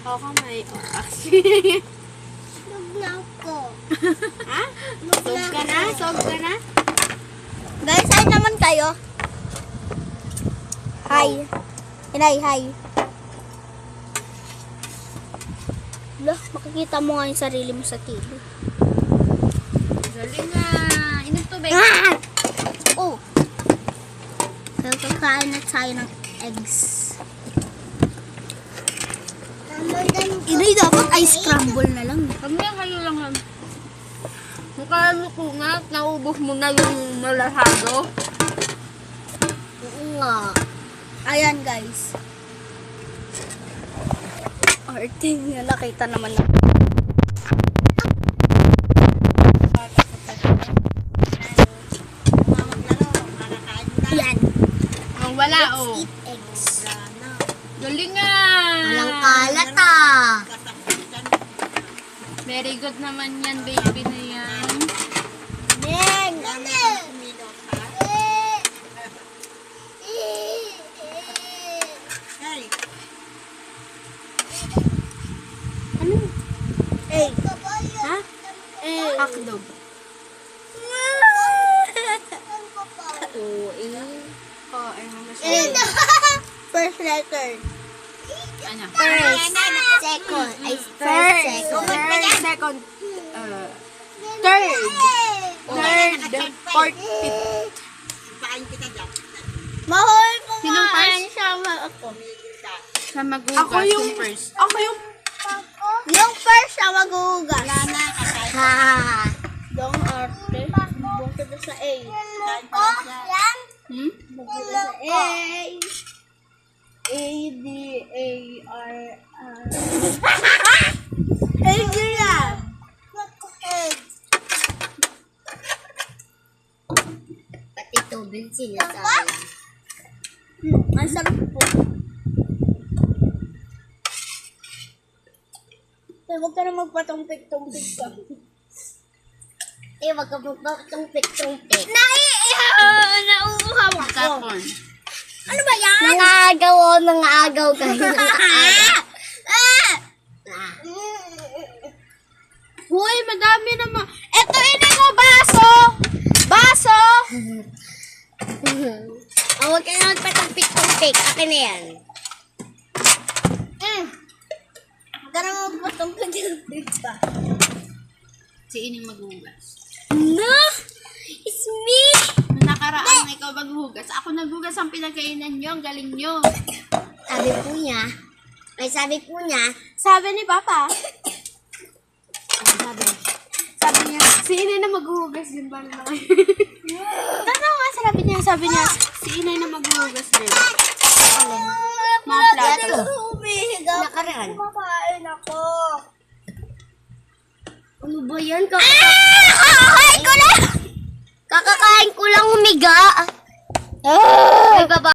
Ako may oras. Lug na ako. Ha? Sog ka na? Sog ka na? Guys, hi naman kayo. Hi. Inay, hi. Lah, makikita mo nga yung sarili mo sa TV. Galing na. Inom tubig. Ah! Oh. Pero kakain na tayo ng eggs. Inay, dapat ice scramble na lang. Kami kayo lang lang. Nakaluto na, naubos mo na yung malasado. Oo nga. Ayan guys. Arte niya, nakita naman na. Yan. Oh, wala Let's eat eggs. Galing nga. Walang kalat ah. Very good naman yan, baby na yan. Neng! Ano? Egg. Ha? Egg. Hotdog. Oo, Oh, ay mama Egg. siya. First letter. Ano? First. Second. Ay, first. Third, Second. third, third, fourth, fifth. Mahal ko Sinong nga. first? Sama ako. Sa maghugas yung first. Ako yung Yung first siya maghuhugas. Ha. Yung arte. Bukod kita sa A. Hmm? Bukod kita sa A. A-D-A-R-R. Adrian! Pati tubig sinasayang. Ang sarap po. Huwag ka na magpatumpik-tumpik ka. Huwag ka magpatumpik-tumpik. Nauuhaw ako. Kapon. Ano ba yan? Nangagaw kayo. Uy, madami naman. Eto, ini mo, baso! Baso! Huwag ka na magpatumpik-tumpik. Akin na yan. Huwag ka na magpatumpik-tumpik ka. Si Ining maghugas. No! It's me! Nung nakaraan, ikaw maghugas. Ako naghugas ang pinagkainan nyo. Ang galing nyo. Sabi po niya, Sabi ni Papa. Sabi niya, si Inay na maghuhugas din ba na kayo? Tanaw nga, sabi niya, si Inay na maghuhugas din. Mga plato. humihiga. Nakaraan. Kumakain ako. Ano ba yan? Kakakain ko lang humiga. Ay, baba.